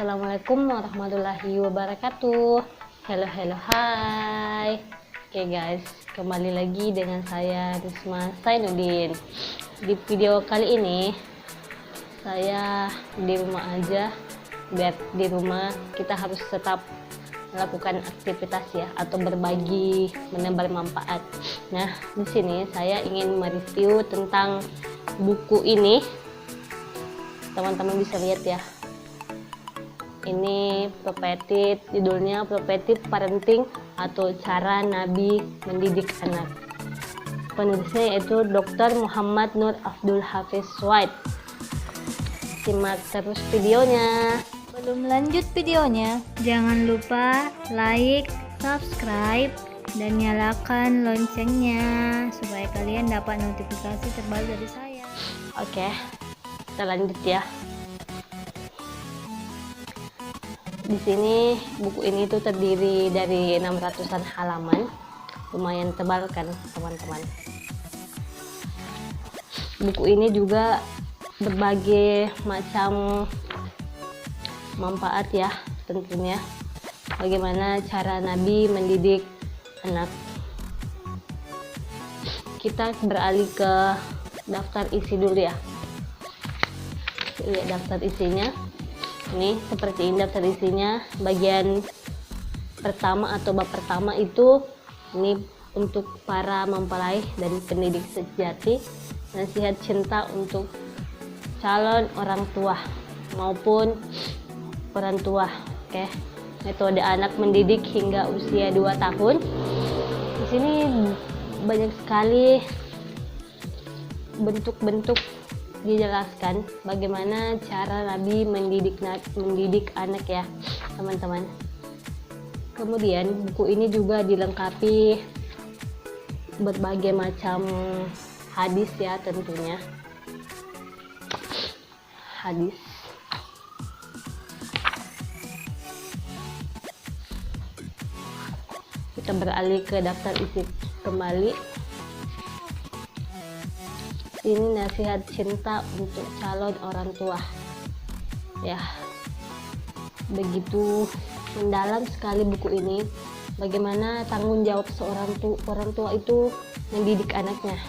Assalamualaikum warahmatullahi wabarakatuh. Hello, hai. Oke guys, kembali lagi dengan saya Risma Sainuddin. Di video kali ini saya di rumah aja, biar di rumah kita harus tetap melakukan aktivitas ya, atau berbagi menebar manfaat. Nah, di sini saya ingin mereview tentang buku ini. Teman-teman bisa lihat ya. Ini prophetic, judulnya Prophetic Parenting atau Cara Nabi Mendidik Anak. Penulisnya yaitu Dr. Muhammad Nur Abdul Hafiz White. Simak terus videonya. Sebelum lanjut videonya, jangan lupa like, subscribe, dan nyalakan loncengnya supaya kalian dapat notifikasi terbaru dari saya. Oke, kita lanjut ya. Di sini buku ini tuh terdiri dari 600-an halaman, lumayan tebal kan teman-teman. Buku ini juga berbagai macam manfaat ya, tentunya bagaimana cara Nabi mendidik anak. Kita beralih ke daftar isi dulu ya. Lihat daftar isinya. Ini seperti ini daftar isinya. Bagian pertama atau bab pertama itu ini untuk para mempelai dan pendidik sejati, nasihat cinta untuk calon orang tua maupun orang tua. Oke, metode anak mendidik hingga usia 2 tahun. Di sini banyak sekali bentuk-bentuk dijelaskan bagaimana cara Nabi mendidik anak ya teman-teman. Kemudian buku ini juga dilengkapi berbagai macam hadis ya, tentunya hadis. Kita beralih ke daftar isi kembali. Ini nasihat cinta untuk calon orang tua ya. Begitu mendalam sekali buku ini, bagaimana tanggung jawab seorang orang tua itu mendidik anaknya,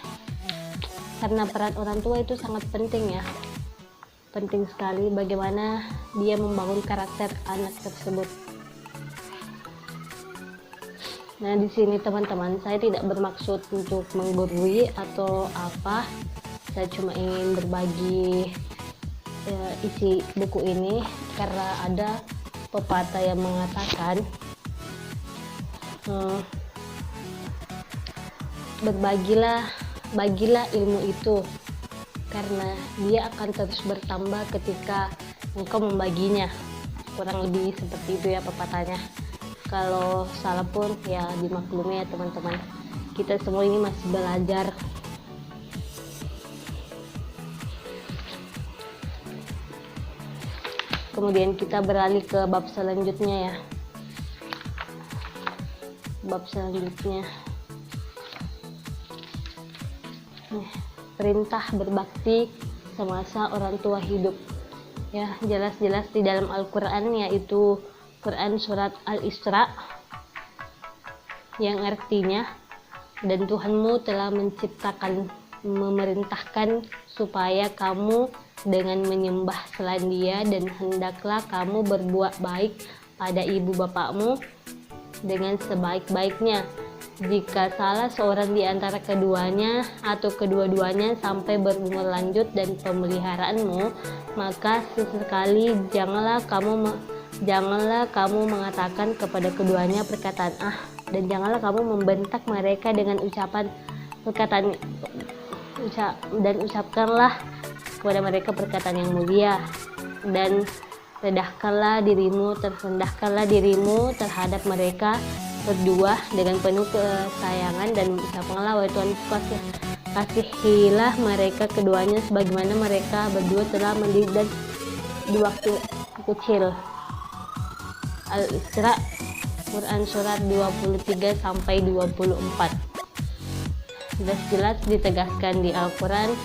karena peran orang tua itu sangat penting ya, penting sekali bagaimana dia membangun karakter anak tersebut. Nah, di sini teman-teman, saya tidak bermaksud untuk menggurui atau apa. Saya cuma ingin berbagi isi buku ini karena ada pepatah yang mengatakan bagilah ilmu itu, karena dia akan terus bertambah ketika engkau membaginya. Kurang lebih seperti itu ya pepatahnya. Kalau salah pun ya dimaklumi ya teman-teman, kita semua ini masih belajar. Kemudian kita beralih ke bab selanjutnya ya. Bab selanjutnya perintah berbakti semasa orang tua hidup ya, jelas-jelas di dalam Al-Quran, yaitu Quran surat Al-Isra, yang artinya, dan Tuhanmu telah memerintahkan supaya kamu dengan menyembah selain Dia, dan hendaklah kamu berbuat baik pada ibu bapakmu dengan sebaik-baiknya. Jika salah seorang di antara keduanya atau kedua-duanya sampai berumur lanjut dan pemeliharaanmu, maka sesekali janganlah kamu mengatakan kepada keduanya perkataan dan janganlah kamu membentak mereka dengan perkataan dan ucapkanlah kepada mereka perkataan yang mulia, dan rendahkanlah dirimu terhadap mereka berdua dengan penuh kesayangan, dan ucapkanlah wahai Tuhanku, kasihilah mereka keduanya sebagaimana mereka berdua telah mendidik di waktu kecil. Al-Isra Quran surat 23 sampai 24. Jelas-jelas ditegaskan di Al-Quran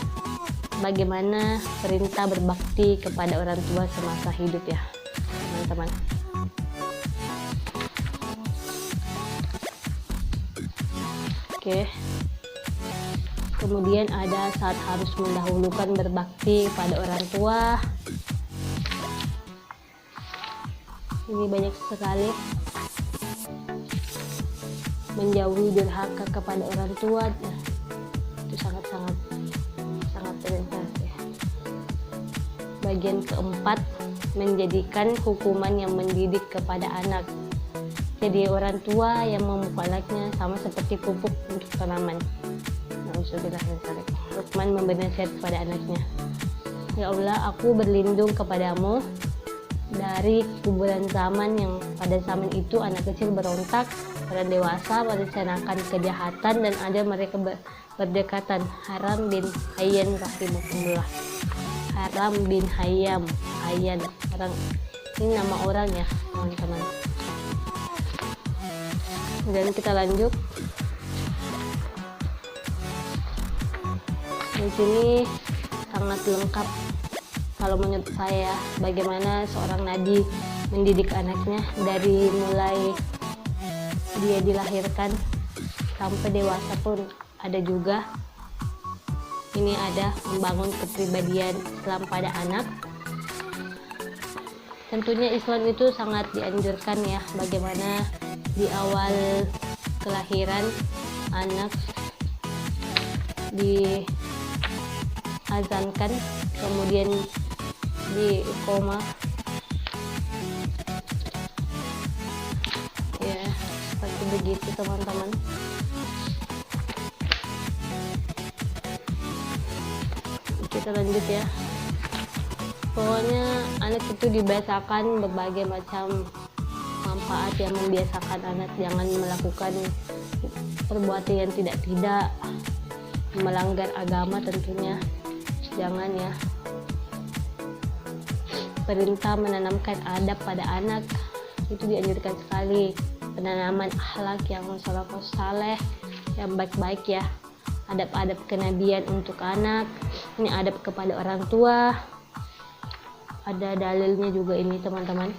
bagaimana perintah berbakti kepada orang tua semasa hidup ya. teman-teman. Oke. Kemudian ada saat harus mendahulukan berbakti pada orang tua. Ini banyak sekali. Menjauhi durhaka kepada orang tua. Nah, itu sangat prioritas ya. Bagian keempat, menjadikan hukuman yang mendidik kepada anak. Jadi orang tua yang memukul anaknya sama seperti pupuk untuk tanaman. Luqman memberi nasihat kepada anaknya. Ya Allah, aku berlindung kepadamu dari kuburan zaman yang pada zaman itu anak kecil berontak, orang dewasa merencanakan kejahatan dan ada mereka berdekatan. Haram bin Hayyan rahimahullah. Haram bin Hayyan, orang ini nama orang ya teman-teman. Dan kita lanjut. Di sini sangat lengkap kalau menurut saya bagaimana seorang nabi mendidik anaknya dari mulai dia dilahirkan sampai dewasa pun ada juga. Ini ada membangun kepribadian Islam pada anak. Tentunya Islam itu sangat dianjurkan ya, bagaimana di awal kelahiran anak diazankan, kemudian di koma ya, seperti begitu teman-teman. Kita lanjut ya. Pokoknya anak itu dibiasakan berbagai macam manfaat yang membiasakan anak jangan melakukan perbuatan yang tidak melanggar agama, tentunya jangan ya. Perintah menanamkan adab pada anak itu dianjurkan sekali. Penanaman akhlak yang saleh, yang baik-baik ya. Adab-adab kenabian untuk anak. Ini adab kepada orang tua. Ada dalilnya juga ini teman-teman.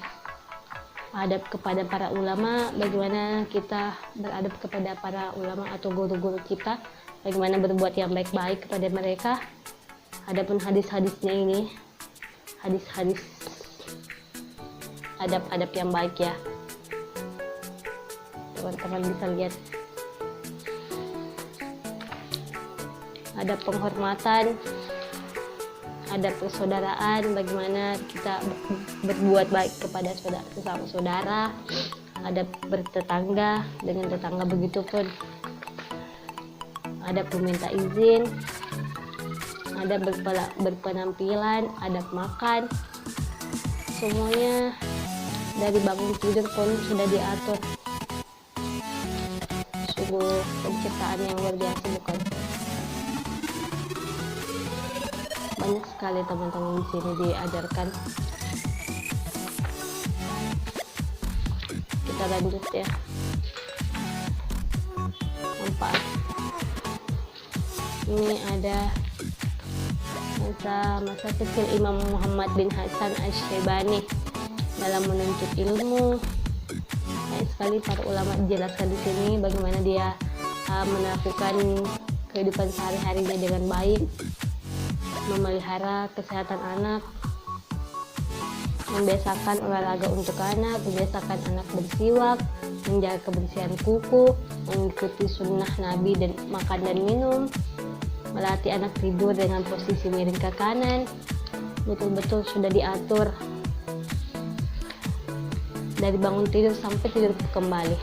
Adab kepada para ulama, bagaimana kita beradab kepada para ulama atau guru-guru kita, bagaimana berbuat yang baik-baik kepada mereka. Adapun hadis-hadisnya ini, hadis-hadis adab-adab yang baik ya, teman-teman bisa lihat. Ada penghormatan, ada persaudaraan, bagaimana kita berbuat baik kepada sesama saudara, ada bertetangga dengan tetangga, begitu pun ada meminta izin, ada berpenampilan, ada makan, semuanya dari bangun tidur pun sudah diatur. Sungguh penciptaan yang luar biasa, bukan? Banyak sekali teman-teman di sini diajarkan. Kita lanjut ya. Manfaat. Ini ada masa kecil Imam Muhammad bin Hasan Asy-Syaibani dalam menuntut ilmu. Banyak sekali para ulama dijelaskan di sini bagaimana dia melakukan kehidupan sehari-harinya dengan baik, memelihara kesehatan anak, membiasakan olahraga untuk anak, membiasakan anak bersiwak, menjaga kebersihan kuku, mengikuti sunnah Nabi dan makan dan minum, melatih anak tidur dengan posisi miring ke kanan. Betul-betul sudah diatur dari bangun tidur sampai tidur kembali.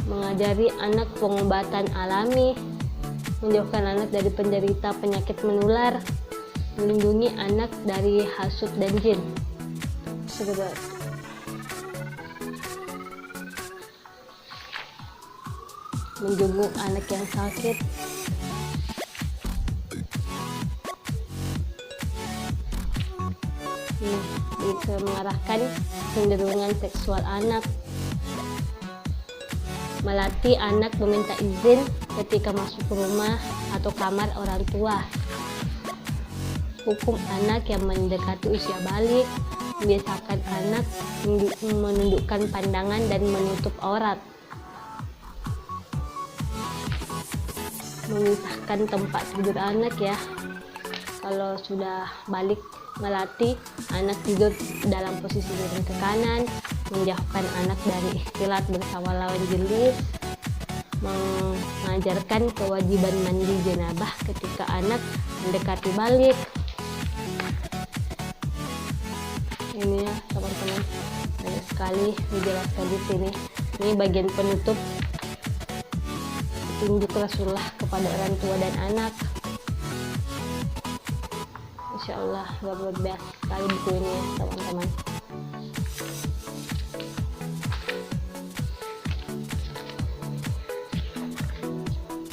Mengajari anak pengobatan alami, menjauhkan anak dari penderita penyakit menular, melindungi anak dari hasut dan jin. Segera menjenguk anak yang sakit, bisa mengarahkan kecenderungan seksual anak, melatih anak meminta izin ketika masuk rumah atau kamar orang tua, hukum anak yang mendekati usia balik, Biasakan anak menundukkan pandangan dan menutup aurat. Memisahkan tempat tidur anak ya. Kalau sudah balik melatih, anak tidur dalam posisi miring ke kanan, menjauhkan anak dari ikhtilat bersama lawan jenis, mengajarkan kewajiban mandi janabah ketika anak mendekati balik. Ini ya teman-teman, banyak sekali dijelaskan di sini. Ini bagian penutup petunjuk Rasulullah kepada orang tua dan anak. Insya Allah luar biasa sekali buku ini ya teman-teman.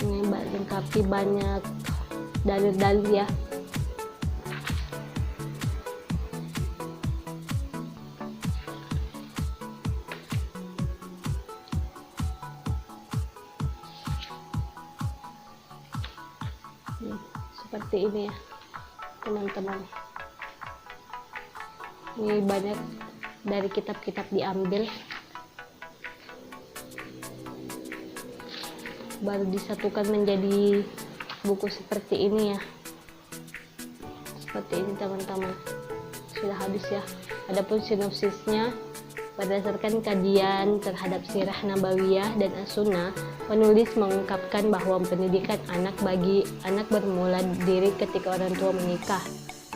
Ini lengkapi banyak dalil-dalil ya. Seperti ini ya teman-teman. Ini banyak dari kitab-kitab diambil, baru disatukan menjadi buku seperti ini ya. Seperti ini teman-teman. Sudah habis ya. Adapun sinopsisnya, berdasarkan kajian terhadap sirah nabawiyah dan as-sunnah, penulis mengungkapkan bahwa pendidikan anak bagi anak bermula diri ketika orang tua menikah.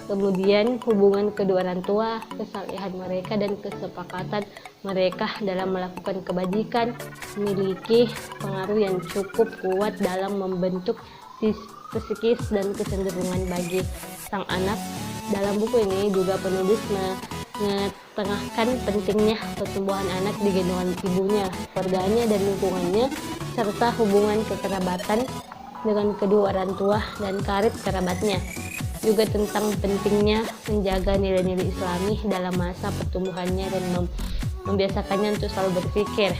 Kemudian hubungan kedua orang tua, kesalehan mereka dan kesepakatan mereka dalam melakukan kebajikan memiliki pengaruh yang cukup kuat dalam membentuk psikis dan kecenderungan bagi sang anak. Dalam buku ini juga penulis mengetengahkan pentingnya pertumbuhan anak di gendongan ibunya, keluarganya dan lingkungannya, serta hubungan kekerabatan dengan kedua orang tua dan karib kerabatnya. Juga tentang pentingnya menjaga nilai-nilai Islami dalam masa pertumbuhannya dan membiasakannya untuk selalu berpikir.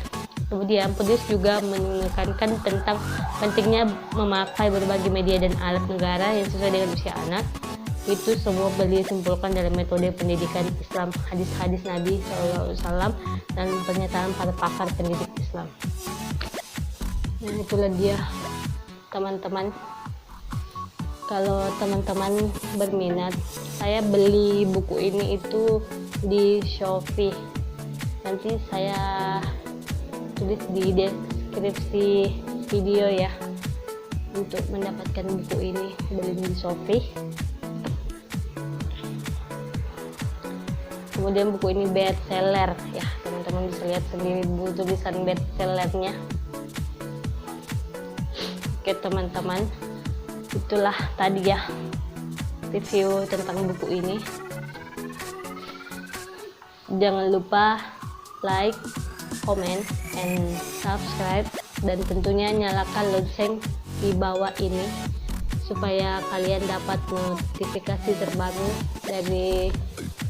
Kemudian penulis juga menekankan tentang pentingnya memakai berbagai media dan alat negara yang sesuai dengan usia anak. Itu semua beliau simpulkan dalam metode pendidikan Islam, hadis-hadis Nabi SAW dan pernyataan para pakar pendidik Islam. Nah, itulah dia teman-teman. Kalau teman-teman berminat, saya beli buku ini itu di Shopee. Nanti saya tulis di deskripsi video ya untuk mendapatkan buku ini. Beli di Shopee. Kemudian buku ini best seller ya, teman-teman bisa lihat sendiri buku tulisan best sellernya. Oke teman-teman, itulah tadi ya review tentang buku ini. Jangan lupa like, comment, and subscribe, dan tentunya nyalakan lonceng di bawah ini supaya kalian dapat notifikasi terbaru dari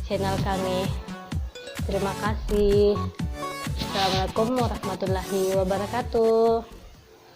channel kami. Terima kasih. Assalamualaikum warahmatullahi wabarakatuh.